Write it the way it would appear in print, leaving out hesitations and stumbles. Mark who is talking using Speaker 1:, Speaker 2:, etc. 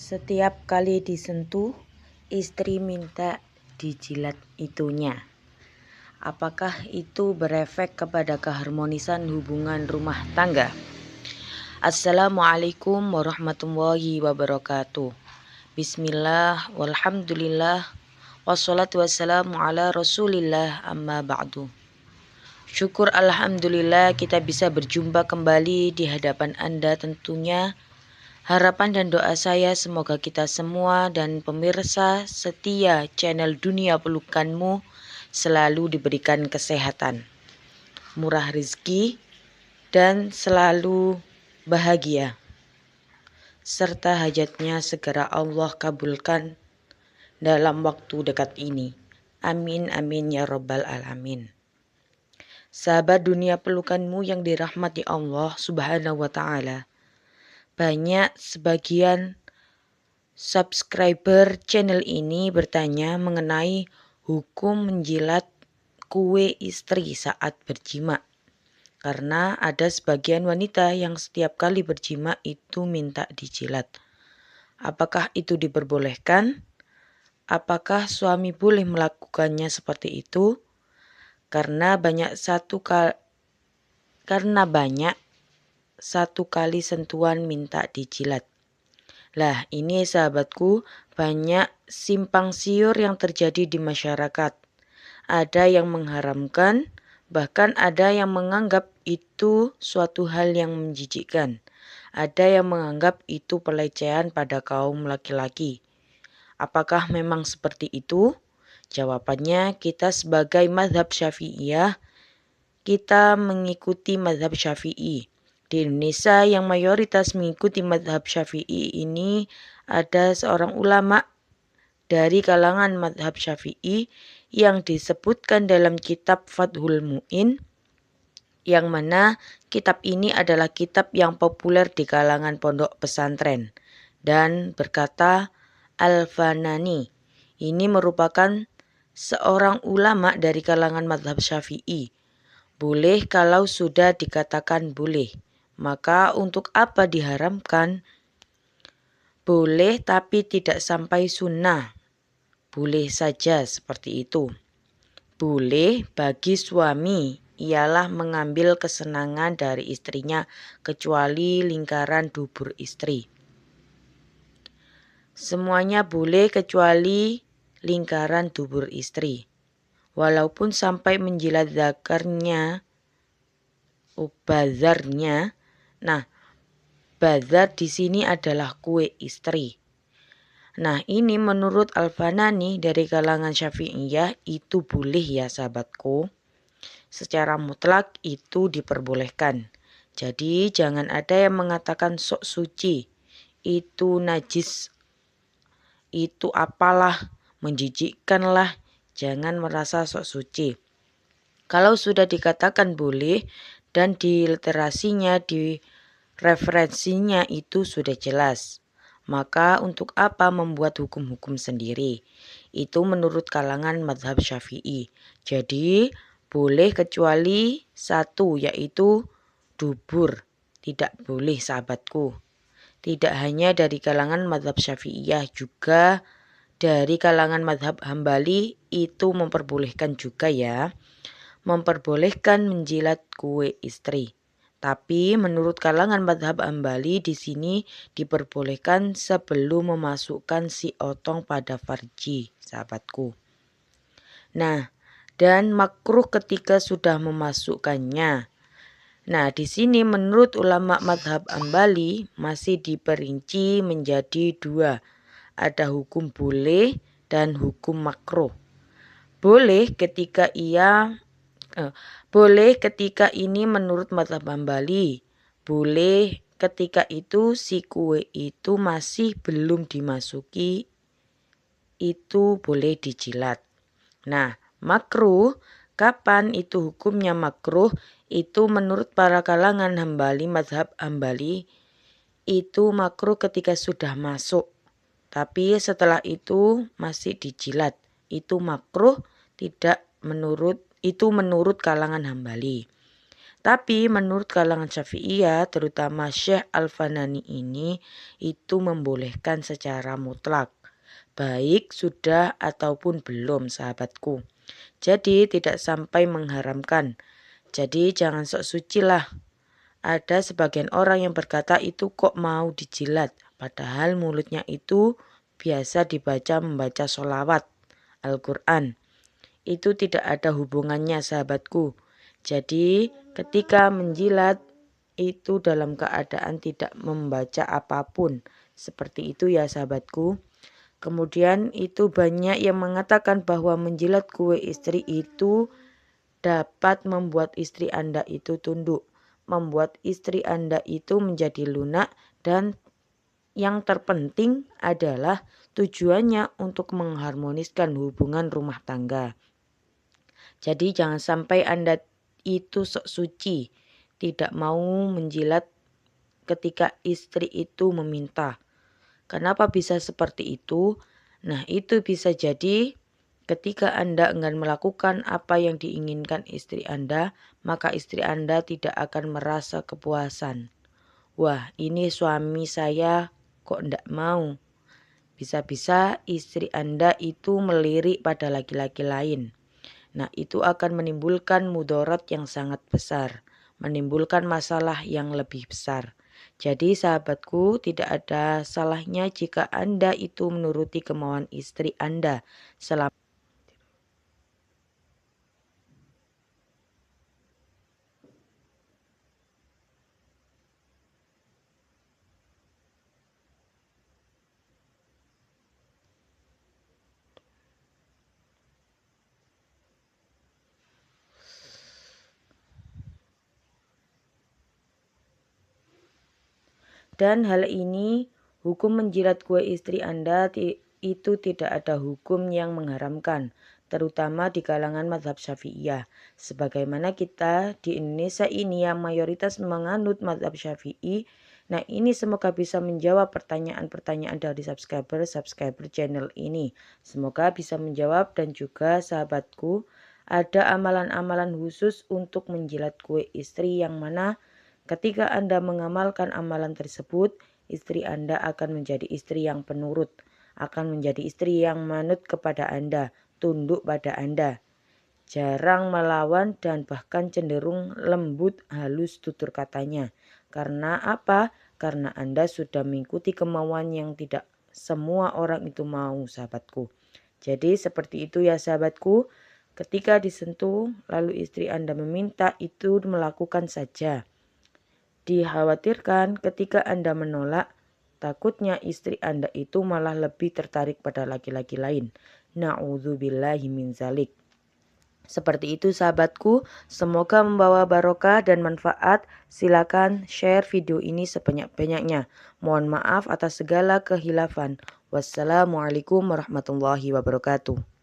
Speaker 1: Setiap kali disentuh, istri minta dijilat itunya. Apakah itu berefek kepada keharmonisan hubungan rumah tangga? Assalamualaikum warahmatullahi wabarakatuh. Bismillah, walhamdulillah, wassalatu wassalamu ala rasulillah, amma ba'du. Syukur alhamdulillah kita bisa berjumpa kembali di hadapan Anda tentunya. Harapan dan doa saya semoga kita semua dan pemirsa setia channel Dunia Pelukanmu selalu diberikan kesehatan, murah rezeki, dan selalu bahagia. Serta hajatnya segera Allah kabulkan dalam waktu dekat ini. Amin amin ya rabbal alamin. Sahabat Dunia Pelukanmu yang dirahmati Allah Subhanahu wa ta'ala. Banyak sebagian subscriber channel ini bertanya mengenai hukum menjilat kue istri saat berjima. Karena ada sebagian wanita yang setiap kali berjima itu minta dijilat. Apakah itu diperbolehkan? Apakah suami boleh melakukannya seperti itu? Karena banyak satu kali sentuhan minta dijilat. Lah ini sahabatku, banyak simpang siur yang terjadi di masyarakat. Ada yang mengharamkan, bahkan ada yang menganggap itu suatu hal yang menjijikkan. Ada yang menganggap itu pelecehan pada kaum laki-laki. Apakah memang seperti itu? Jawabannya, kita sebagai mazhab Syafi'iyah, kita mengikuti mazhab Syafi'i. Di Indonesia yang mayoritas mengikuti mazhab Syafi'i ini ada seorang ulama dari kalangan mazhab Syafi'i yang disebutkan dalam kitab Fathul Mu'in, yang mana kitab ini adalah kitab yang populer di kalangan pondok pesantren, dan berkata Al-Fanani ini merupakan seorang ulama dari kalangan mazhab Syafi'i. Boleh kalau sudah dikatakan boleh. Maka untuk apa diharamkan? Boleh tapi tidak sampai sunnah. Boleh saja seperti itu. Boleh bagi suami ialah mengambil kesenangan dari istrinya kecuali lingkaran dubur istri. Semuanya boleh kecuali lingkaran dubur istri. Walaupun sampai menjilat zakarnya, bazarnya. Nah, bazar di sini adalah kue istri. Nah, ini menurut Al-Fanani dari kalangan Syafi'iyah itu boleh ya sahabatku. Secara mutlak itu diperbolehkan. Jadi jangan ada yang mengatakan sok suci, itu najis, itu apalah, menjijikkanlah. Jangan merasa sok suci. Kalau sudah dikatakan boleh dan di literasinya, di referensinya itu sudah jelas, maka untuk apa membuat hukum-hukum sendiri? Itu menurut kalangan mazhab Syafi'i. Jadi boleh kecuali satu, yaitu dubur. Tidak boleh sahabatku. Tidak hanya dari kalangan mazhab Syafi'iyah, juga dari kalangan mazhab Hambali itu memperbolehkan juga ya. Memperbolehkan menjilat kue istri. Tapi menurut kalangan mazhab Hambali di sini diperbolehkan sebelum memasukkan si otong pada farji, sahabatku. Nah, dan makruh ketika sudah memasukkannya. Nah, di sini menurut ulama mazhab Hambali masih diperinci menjadi dua. Ada hukum boleh dan hukum makruh. Boleh ketika ini menurut mazhab Hambali. Boleh ketika itu si kue itu masih belum dimasuki, itu boleh dijilat. Nah, makruh, kapan itu hukumnya makruh? Itu menurut para kalangan Hambali, mazhab Hambali, itu makruh ketika sudah masuk. Tapi setelah itu masih dijilat. Itu makruh, tidak menurut kalangan Hambali. Tapi menurut kalangan Syafi'iyah, terutama Syekh Al-Fanani ini, itu membolehkan secara mutlak, baik sudah ataupun belum sahabatku. Jadi tidak sampai mengharamkan. Jadi jangan sok suci lah. Ada sebagian orang yang berkata itu kok mau dijilat, padahal mulutnya itu biasa membaca sholawat Al-Quran. Itu tidak ada hubungannya sahabatku. Jadi ketika menjilat itu dalam keadaan tidak membaca apapun. Seperti itu ya sahabatku. Kemudian itu banyak yang mengatakan bahwa menjilat kue istri itu dapat membuat istri Anda itu tunduk. Membuat istri Anda itu menjadi lunak dan yang terpenting adalah tujuannya untuk mengharmoniskan hubungan rumah tangga. Jadi jangan sampai Anda itu sok suci, tidak mau menjilat ketika istri itu meminta. Kenapa bisa seperti itu? Nah, itu bisa jadi ketika Anda enggan melakukan apa yang diinginkan istri Anda, maka istri Anda tidak akan merasa kepuasan. Wah, ini suami saya kok enggak mau. Bisa-bisa istri Anda itu melirik pada laki-laki lain. Nah, itu akan menimbulkan mudarat yang sangat besar, menimbulkan masalah yang lebih besar. Jadi sahabatku, tidak ada salahnya jika Anda itu menuruti kemauan istri Anda selama dan hal ini hukum menjilat kue istri Anda itu tidak ada hukum yang mengharamkan, terutama di kalangan mazhab Syafi'iyah. Sebagaimana kita di Indonesia ini yang mayoritas menganut mazhab Syafi'i. Nah, ini semoga bisa menjawab pertanyaan-pertanyaan dari subscriber channel ini. Semoga bisa menjawab, dan juga sahabatku, ada amalan-amalan khusus untuk menjilat kue istri yang mana ketika Anda mengamalkan amalan tersebut, istri Anda akan menjadi istri yang penurut, akan menjadi istri yang manut kepada Anda, tunduk pada Anda, jarang melawan dan bahkan cenderung lembut halus tutur katanya. Karena apa? Karena Anda sudah mengikuti kemauan yang tidak semua orang itu mau, sahabatku. Jadi seperti itu ya sahabatku. Ketika disentuh lalu istri Anda meminta, itu melakukan saja. Dikhawatirkan ketika Anda menolak, takutnya istri Anda itu malah lebih tertarik pada laki-laki lain. Na'udzubillahi min zalik. Seperti itu sahabatku, semoga membawa barokah dan manfaat. Silakan share video ini sebanyak-banyaknya. Mohon maaf atas segala kehilafan. Wassalamualaikum warahmatullahi wabarakatuh.